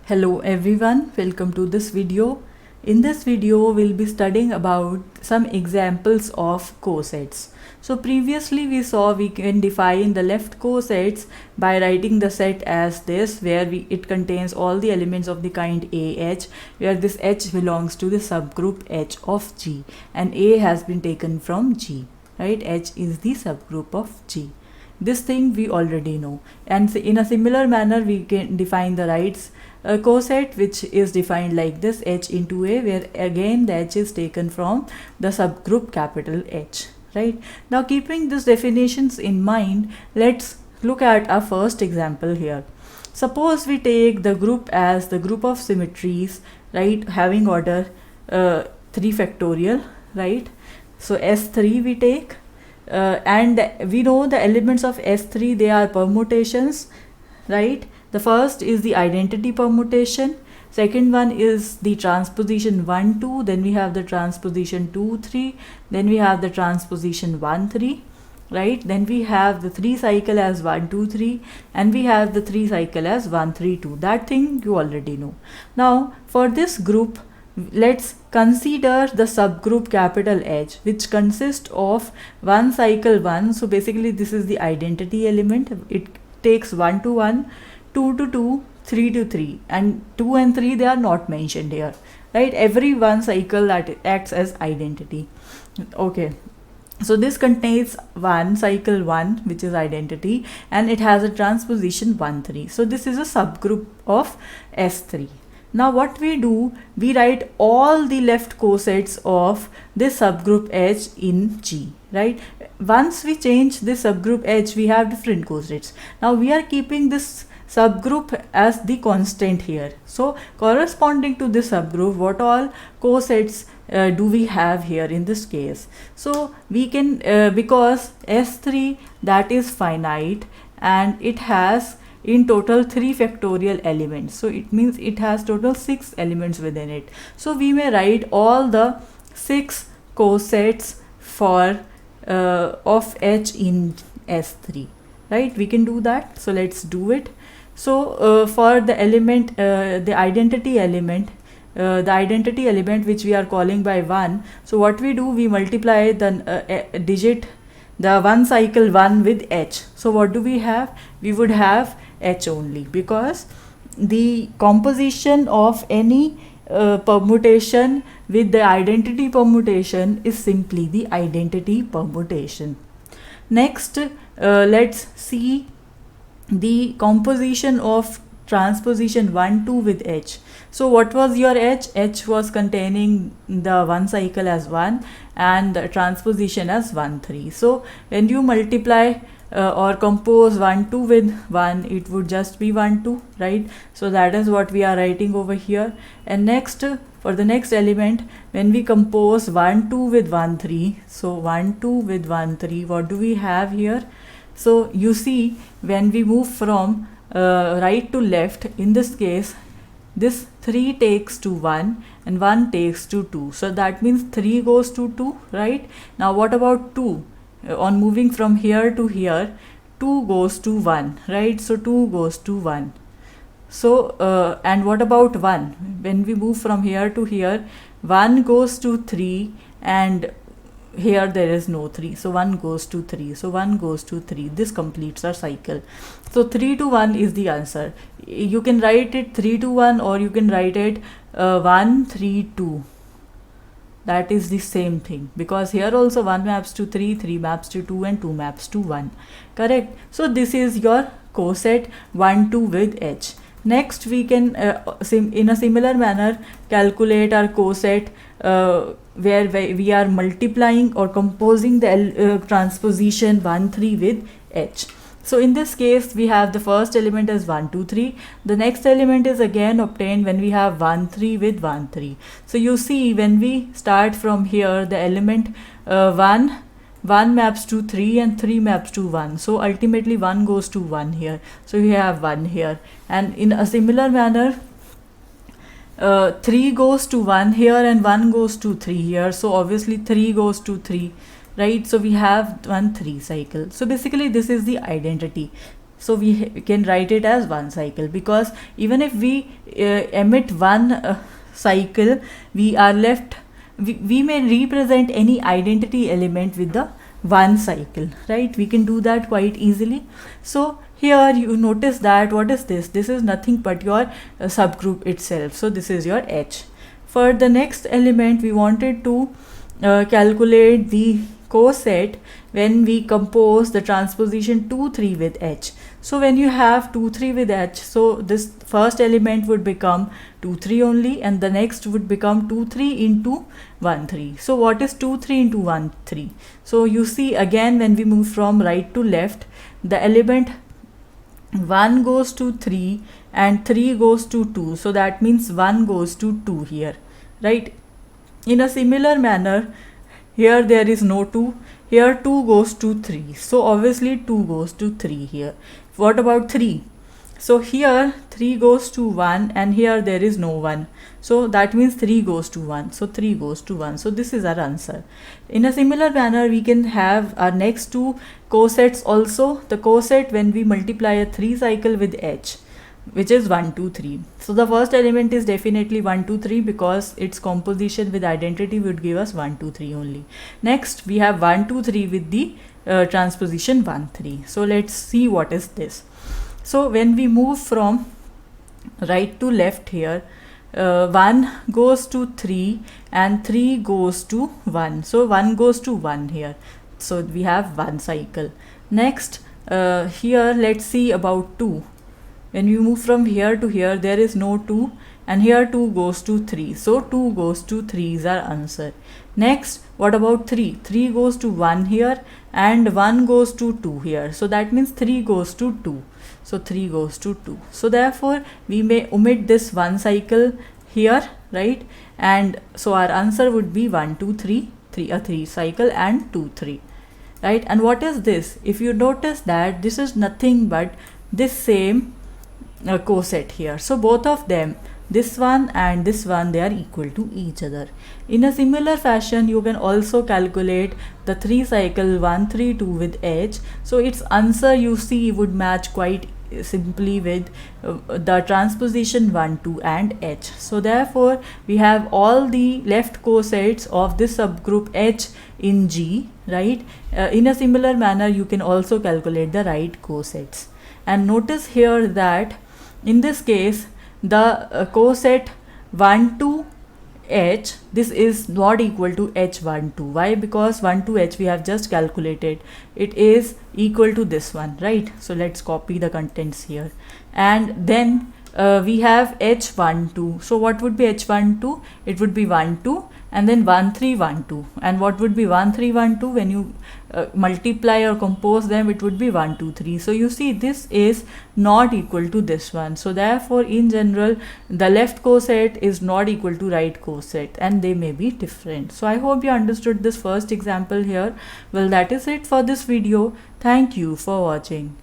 Hello everyone, welcome to this video. In this video, we'll be studying about some examples of cosets. So previously we saw we can define the left cosets by writing the set as this, where it contains all the elements of the kind AH, where this H belongs to the subgroup H of G and A has been taken from G, right? H is the subgroup of G. This thing we already know, and in a similar manner we can define the rights coset, which is defined like this: H into A, where again the H is taken from the subgroup capital H, right? Now, keeping these definitions in mind, let's look at our first example here. Suppose we take the group as the group of symmetries, right, having order 3 factorial, right? So S3 we take, and we know the elements of S3, they are permutations, right? The first is the identity permutation, second one is the transposition 1 2, then we have the transposition 2 3, then we have the transposition 1 3, right? Then we have the 3 cycle as 1 2 3, and we have the 3 cycle as 1 3 2. That thing you already know. Now for this group, let's consider the subgroup capital H, which consists of 1 cycle 1. So basically this is the identity element. It takes 1 to 1, 2 to 2, 3 to 3, and 2 and 3, they are not mentioned here, right? Every one cycle that acts as identity. Okay, so this contains 1 cycle 1, which is identity, and it has a transposition 1 3. So this is a subgroup of S3. Now what we do, we write all the left cosets of this subgroup H in G, right? Once we change this subgroup H, we have different cosets. Now we are keeping this subgroup as the constant here. So corresponding to this subgroup, what all cosets do we have here in this case? So we can, because S3, that is finite, and it has in total 3 factorial elements, so it means it has total 6 elements within it. So we may write all the 6 cosets for of H in S3, right? We can do that, so let's do it. So for the element, the identity element which we are calling by 1, so what we do, we multiply the digit, the 1 cycle 1 with H. So what do we have? We would have H only, because the composition of any permutation with the identity permutation is simply the identity permutation. Next, let's see the composition of transposition 1 2 with H. So what was your H? H was containing the 1 cycle as 1 and the transposition as 1 3. So when you multiply or compose 1 2 with 1, it would just be 1 2, right? So that is what we are writing over here. And next, for the next element, when we compose 1 2 with 1 3, so 1 2 with 1 3, what do we have here? So you see, when we move from right to left, in this case, this 3 takes to 1 and 1 takes to 2. So that means 3 goes to 2, right? Now what about 2? On moving from here to here, 2 goes to 1, right? So 2 goes to 1. So and what about 1? When we move from here to here, 1 goes to 3, and here there is no 3, so 1 goes to 3, so 1 goes to 3. This completes our cycle. So 3 to 1 is the answer. You can write it 3 to 1, or you can write it 1 3 2. That is the same thing, because here also 1 maps to 3, 3 maps to 2, and 2 maps to 1, correct? So this is your coset 1 2 with H. Next, we can in a similar manner calculate our coset where we are multiplying or composing the transposition 1 3 with H. So in this case, we have the first element as 1 2 3. The next element is again obtained when we have 1 3 with 1 3. So you see, when we start from here, the element 1 maps to 3 and 3 maps to 1. So ultimately 1 goes to 1 here. So we have 1 here. And in a similar manner, 3 goes to 1 here and 1 goes to 3 here. So obviously 3 goes to 3, right? So we have 1 3 cycle. So basically this is the identity. So we can write it as one cycle, because even if we emit one cycle, we are left, we may represent any identity element with the one cycle, right? We can do that quite easily. So here you notice that what is this? This is nothing but your subgroup itself. So this is your H. For the next element, we wanted to calculate the coset when we compose the transposition 2, 3 with H. So when you have 2, 3 with H, so this first element would become 2, 3 only, and the next would become 2, 3 into 1, 3. So what is 2, 3 into 1, 3? So you see again, when we move from right to left, the element 1 goes to 3 and 3 goes to 2. So that means 1 goes to 2 here, right? In a similar manner, here there is no 2, here 2 goes to 3. So obviously 2 goes to 3 here. What about 3? So here 3 goes to 1 and here there is no 1. So that means 3 goes to 1. So 3 goes to 1. So this is our answer. In a similar manner, we can have our next two cosets also. The coset when we multiply a 3 cycle with H, which is 1, 2, 3. So the first element is definitely 1, 2, 3, because its composition with identity would give us 1, 2, 3 only. Next we have 1, 2, 3 with the transposition 1, 3. So let's see what is this. So when we move from right to left here, 1 goes to 3 and 3 goes to 1. So 1 goes to 1 here. So we have one cycle. Next here let's see about 2. When you move from here to here, there is no 2 and here 2 goes to 3. So 2 goes to 3 is our answer. Next, what about 3? 3 goes to 1 here and 1 goes to 2 here. So that means 3 goes to 2. So 3 goes to 2. So therefore, we may omit this one cycle here, right? And so our answer would be 1, 2, 3, 3 cycle and 2, 3. Right? And what is this? If you notice that this is nothing but this same coset here. So both of them, this one and this one, they are equal to each other. In a similar fashion, you can also calculate the 3 cycle 1, 3, 2 with H. So its answer you see would match quite simply with the transposition 1, 2 and H. So therefore we have all the left cosets of this subgroup H in G, right? In a similar manner, you can also calculate the right cosets. And notice here that in this case, the coset 1, 2 H, this is not equal to H 1, 2. Why? Because 1, 2 H we have just calculated. It is equal to this one, right? So let's copy the contents here. And then we have H 1, 2. So what would be H 1, 2? It would be 1, 2 and then 1, 3, 1, 2. And what would be 1, 3, 1, 2? When you multiply or compose them, it would be 1, 2, 3. So you see this is not equal to this one. So therefore in general, the left coset is not equal to right coset and they may be different. So I hope you understood this first example here. Well, that is it for this video. Thank you for watching.